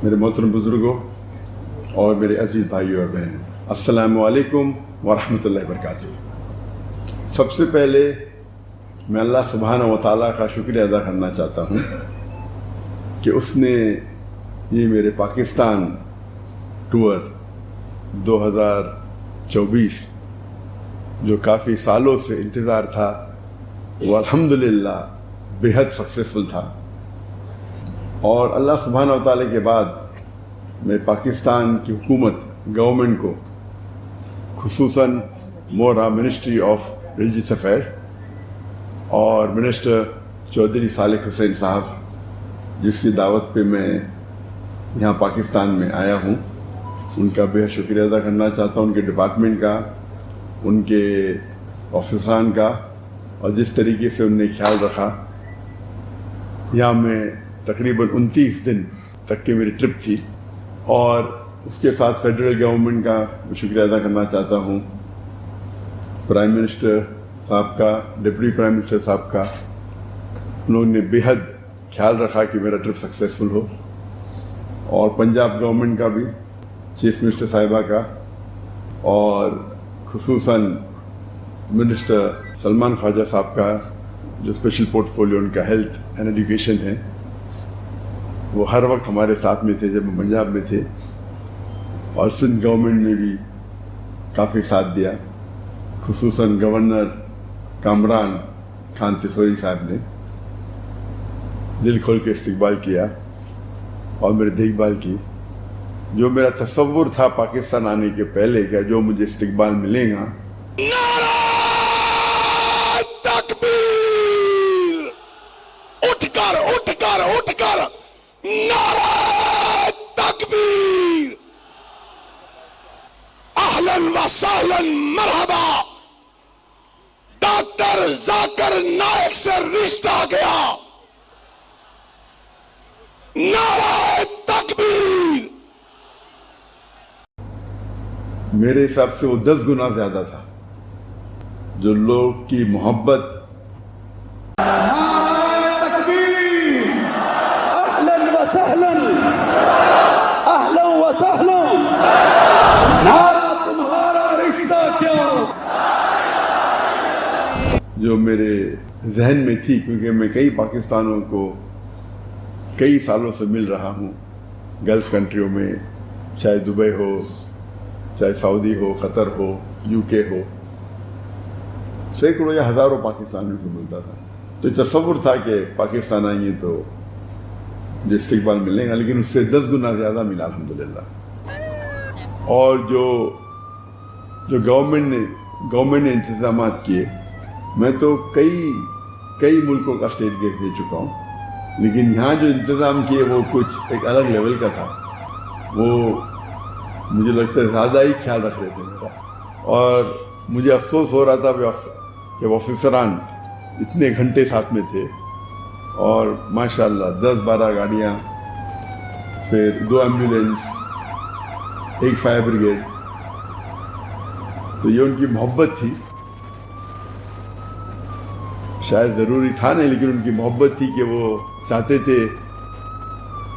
میرے محترم بزرگوں اور میرے عزیز بھائیوں اور بہنوں، السلام علیکم ورحمۃ اللہ وبرکاتہ۔ سب سے پہلے میں اللہ سبحانہ و تعالیٰ کا شکریہ ادا کرنا چاہتا ہوں کہ اس نے یہ میرے پاکستان ٹور 2024 جو کافی سالوں سے انتظار تھا وہ الحمدللہ بہت سکسیسفل تھا، اور اللہ سبحانہ و تعالیٰ کے بعد میں پاکستان کی حکومت گورنمنٹ کو، خصوصاً مورا منسٹری آف ریلیجیس افیئر اور منسٹر چودھری صالح حسین صاحب جس کی دعوت پہ میں یہاں پاکستان میں آیا ہوں، ان کا بہت شکریہ ادا کرنا چاہتا ہوں، ان کے ڈپارٹمنٹ کا، ان کے آفیسران کا، اور جس طریقے سے انہوں نے خیال رکھا۔ یہاں میں تقریباً 29 دن تک کی میری ٹرپ تھی، اور اس کے ساتھ فیڈرل گورنمنٹ کا میں شکریہ ادا کرنا چاہتا ہوں، پرائم منسٹر صاحب کا، ڈپٹی پرائم منسٹر صاحب کا۔ انہوں نے بہت خیال رکھا کہ میرا ٹرپ سکسیسفل ہو، اور پنجاب گورنمنٹ کا بھی، چیف منسٹر صاحبہ کا، اور خصوصاً منسٹر سلمان خواجہ صاحب کا جو اسپیشل پورٹ فولیو ان کا ہیلتھ اینڈ ایجوکیشن ہے، وہ ہر وقت ہمارے ساتھ میں تھے جب ہم پنجاب میں تھے، اور سندھ گورنمنٹ نے بھی کافی ساتھ دیا، خصوصاً گورنر کامران خان تسوری صاحب نے دل کھول کے استقبال کیا اور میری دیکھ بھال کی۔ جو میرا تصور تھا پاکستان آنے کے پہلے کا، جو مجھے استقبال ملے گا، نعرہ تکبیر، اہلاً و سہلاً مرحبا، ڈاکٹر ذاکر نائک سے رشتہ گیا، نعرہ تکبیر۔ میرے حساب سے وہ 10 گنا زیادہ تھا جو لوگ کی محبت جو میرے ذہن میں تھی، کیونکہ میں کئی پاکستانوں کو کئی سالوں سے مل رہا ہوں گلف کنٹریوں میں، چاہے دبئی ہو، چاہے سعودی ہو، قطر ہو، یو کے ہو، سینکڑوں یا ہزاروں پاکستانیوں سے ملتا تھا، تو تصور تھا کہ پاکستان آئیں گے تو جو استقبال ملے گا، لیکن اس سے 10 گنا زیادہ ملا الحمدللہ۔ اور جو گورنمنٹ نے انتظامات کیے، میں تو کئی ملکوں کا اسٹیٹ گیٹ دے چکا ہوں، لیکن یہاں جو انتظام کیے وہ کچھ ایک الگ لیول کا تھا، وہ مجھے لگتا ہے زیادہ ہی خیال رکھ رہے تھے میرا، اور مجھے افسوس ہو رہا تھا کہ آفیسران اتنے گھنٹے ساتھ میں تھے، اور ماشاءاللہ 10-12 گاڑیاں، پھر 2 ایمبولینس، 1 فائر بریگیڈ، تو یہ ان کی محبت تھی، شاید ضروری تھا نہیں، لیکن ان کی محبت تھی کہ وہ چاہتے تھے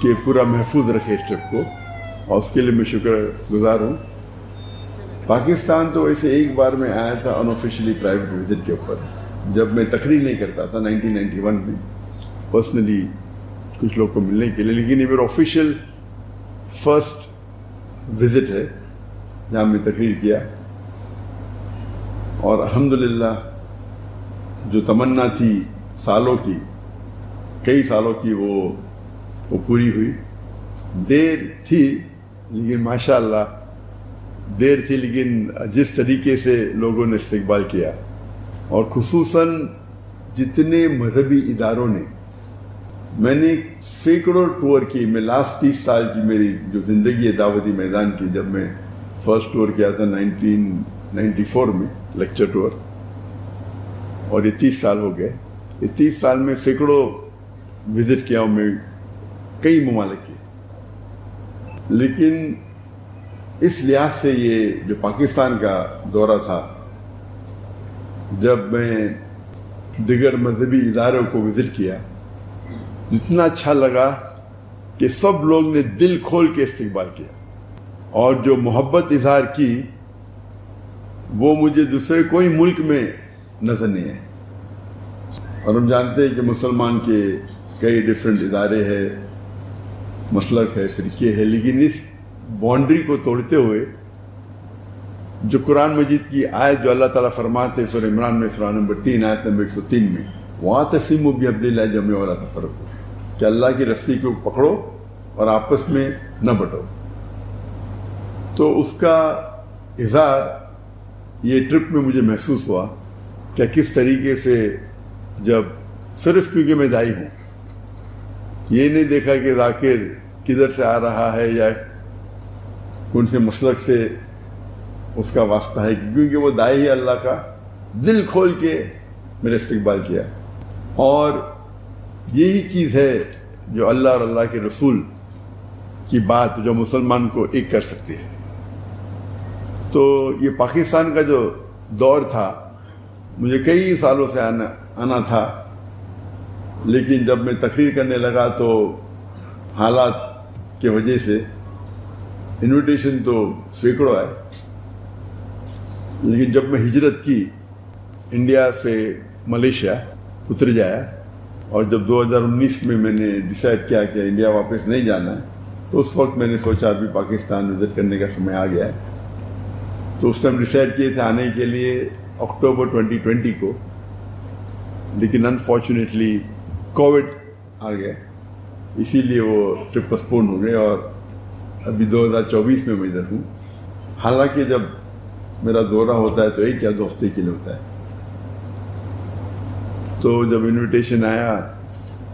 کہ پورا محفوظ رکھے اس ٹرپ کو، اور اس کے لیے میں شکر گزار ہوں۔ پاکستان تو ویسے ایک بار میں آیا تھا ان آفیشلی پرائیویٹ وزٹ کے اوپر، جب میں تقریر نہیں کرتا تھا 1991 میں، پرسنلی کچھ لوگ کو ملنے کے لیے، لیکن یہ میرا آفیشیل فرسٹ وزٹ ہے جہاں میں تقریر کیا، اور الحمدللہ جو تمنا تھی کئی سالوں کی وہ پوری ہوئی۔ دیر تھی لیکن ماشاءاللہ دیر تھی، لیکن جس طریقے سے لوگوں نے استقبال کیا، اور خصوصاً جتنے مذہبی اداروں نے، میں نے سینکڑوں ٹور کی، میں لاسٹ 30 سال کی میری جو زندگی ہے دعوتی میدان کی، جب میں فرسٹ ٹور کیا تھا 1994 میں لیکچر ٹور، اور یہ 30 سال ہو گئے، یہ 30 سال میں سینکڑوں وزٹ کیا ہوں میں کئی ممالک کی، لیکن اس لحاظ سے یہ جو پاکستان کا دورہ تھا، جب میں دیگر مذہبی اداروں کو وزٹ کیا، جتنا اچھا لگا کہ سب لوگ نے دل کھول کے استقبال کیا، اور جو محبت اظہار کی وہ مجھے دوسرے کوئی ملک میں نظر نہیں ہے۔ اور ہم جانتے ہیں کہ مسلمان کے کئی ڈیفرنٹ ادارے ہیں، مسلک ہے، فرقے ہے، لیکن اس باؤنڈری کو توڑتے ہوئے جو قرآن مجید کی آیت جو اللہ تعالیٰ فرماتے ہیں سورہ عمران میں سورہ نمبر 3 آیت نمبر 103 میں، وَاعْتَصِمُوا بِحَبْلِ اللَّهِ جَمِيعًا وَلَا تَفَرَّقُوا، کہ اللہ کی رسی کو پکڑو اور آپس میں نہ بٹو۔ تو اس کا اظہار یہ ٹرپ میں مجھے محسوس ہوا کہ کس طریقے سے، جب صرف کیونکہ میں دائی ہوں، یہ نہیں دیکھا کہ ذاکر کدھر سے آ رہا ہے یا کون سے مسلک سے اس کا واسطہ ہے، کیونکہ وہ دائی ہے اللہ کا، دل کھول کے میرے استقبال کیا۔ اور یہی چیز ہے جو اللہ اور اللہ کے رسول کی بات جو مسلمان کو ایک کر سکتی ہے۔ تو یہ پاکستان کا جو دور تھا، مجھے کئی سالوں سے آنا تھا، لیکن جب میں تقریر کرنے لگا تو حالات کی وجہ سے انویٹیشن تو سینکڑوں آئے، لیکن جب میں ہجرت کی انڈیا سے ملیشیا اتر جایا، اور جب 2019 میں نے ڈیسائیڈ کیا کہ انڈیا واپس نہیں جانا ہے، تو اس وقت میں نے سوچا ابھی پاکستان وزٹ کرنے کا سمے آ گیا ہے۔ تو اس ٹائم ڈیسائیڈ کیے تھے آنے کے لیے اکتوبر 2020 کو، لیکن انفارچونیٹلی کووڈ آ گیا، اسی لیے وہ ٹرپ پسپون ہو گئے، اور ابھی 2024 میں میں ادھر ہوں۔ حالانکہ جب میرا دورہ ہوتا ہے تو 1 یا 2 ہفتے کے لیے ہوتا ہے۔ تو جب انویٹیشن آیا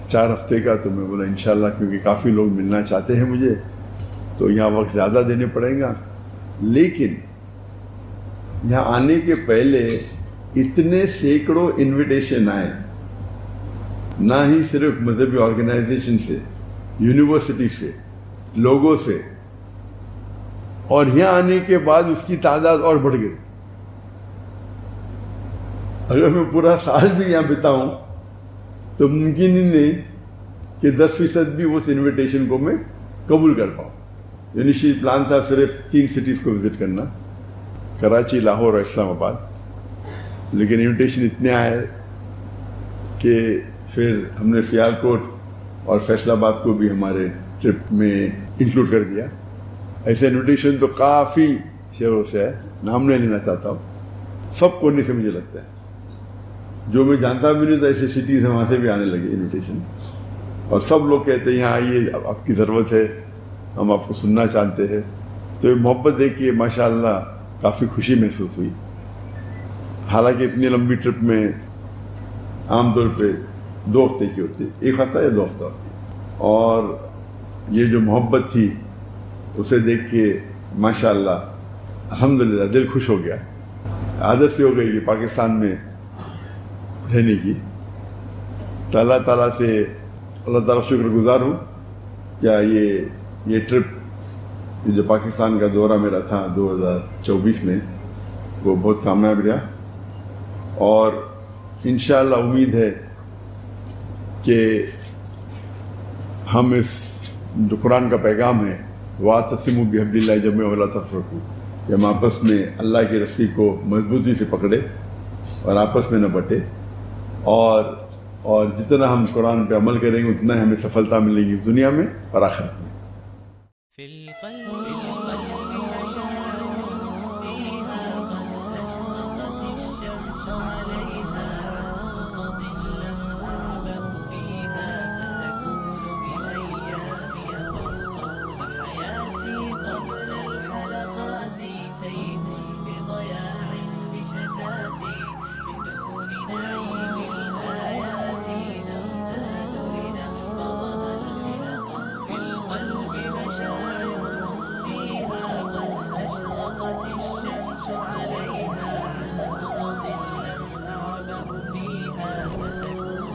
4 ہفتے کا، تو میں بولا انشاءاللہ، کیونکہ کافی لوگ ملنا چاہتے ہیں مجھے، تو یہاں وقت زیادہ دینے پڑیں گا۔ لیکن یہاں آنے کے پہلے اتنے سینکڑوں انویٹیشن آئے، نہ ہی صرف مذہبی آرگنائزیشن سے، یونیورسٹی سے، لوگوں سے، اور یہاں آنے کے بعد اس کی تعداد اور بڑھ گئی۔ اگر میں پورا سال بھی یہاں بتاؤں تو ممکن ہی نہیں کہ 10% بھی اس انویٹیشن کو میں قبول کر پاؤں۔ انیشیل پلان تھا صرف 3 سٹیز کو وزٹ کرنا، کراچی، لاہور اور اسلام آباد، لیکن انویٹیشن اتنے آئے کہ پھر ہم نے سیالکوٹ اور فیصل آباد کو بھی ہمارے ٹرپ میں انکلوڈ کر دیا۔ ایسے انویٹیشن تو کافی شہروں سے ہے، نام نہیں لینا چاہتا ہوں، سب کونے سے مجھے لگتا ہے، جو میں جانتا بھی نہیں تھا ایسے سٹیز ہیں وہاں سے بھی آنے لگے انویٹیشن، اور سب لوگ کہتے ہیں یہاں آئیے، آپ کی ضرورت ہے، ہم آپ کو سننا چاہتے ہیں۔ تو یہ محبت دیکھ کے ماشاءاللہ کافی خوشی محسوس ہوئی۔ حالانکہ اتنی لمبی ٹرپ میں عام طور پہ 2 ہفتے کی ہوتی ہے، 1 ہفتہ یا 2 ہفتہ ہوتی ہے، اور یہ جو محبت تھی اسے دیکھ کے ماشاءاللہ الحمدللہ دل خوش ہو گیا۔ عادت سے ہو گئی کہ پاکستان میں رہنے کی، تو اللہ تعالیٰ سے اللہ تعالیٰ شکر گزار ہوں کیا یہ ٹرپ جو پاکستان کا دورہ میرا تھا 2024 میں، وہ بہت کامیاب رہا، اور انشاءاللہ امید ہے کہ ہم اس جو قرآن کا پیغام ہے وَاعْتَصِمُوا بِحَبْلِ اللَّهِ جَمِيعًا وَلَا تَفَرَّقُوا، کہ ہم آپس میں اللہ کی رسی کو مضبوطی سے پکڑے اور آپس میں نہ بٹے، اور جتنا ہم قرآن پہ عمل کریں گے اتنا ہمیں سفلتا ملے گی دنیا میں اور آخرت میں۔ عليها عن غض لم نعبه فيها ستكون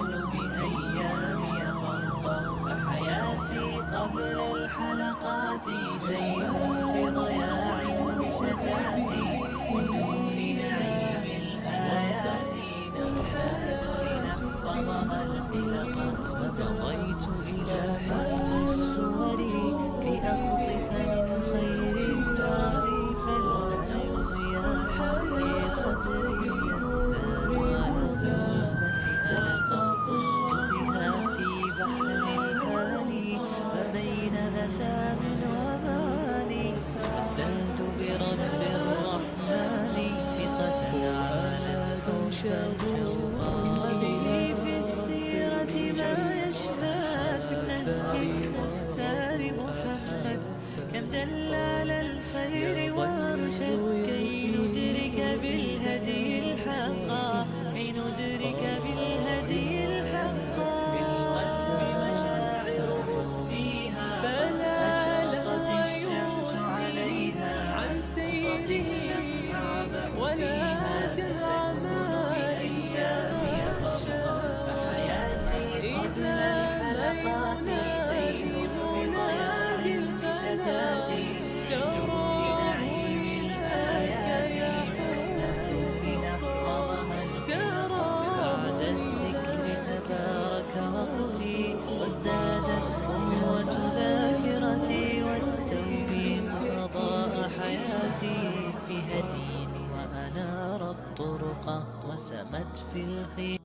به في السيرة ما يشهى في النهج المختار محمد كم دل على الخير وارشد كي ندرك بالهدي الحق كي ندرك بالهدي الحق في القلب مشاعر فيها أشرقت الشمس عليها عن سيره ولا جمع ما أيام يخشى فحياتي قبل الحلقات تيم بضياء الفلا تراه لنعيم بعد الذكر تبارك وقتي وازدادت قوة ذاكرتي والتوفيق أضاء حياتي في هدي وأنار الطرق وسمت في الخير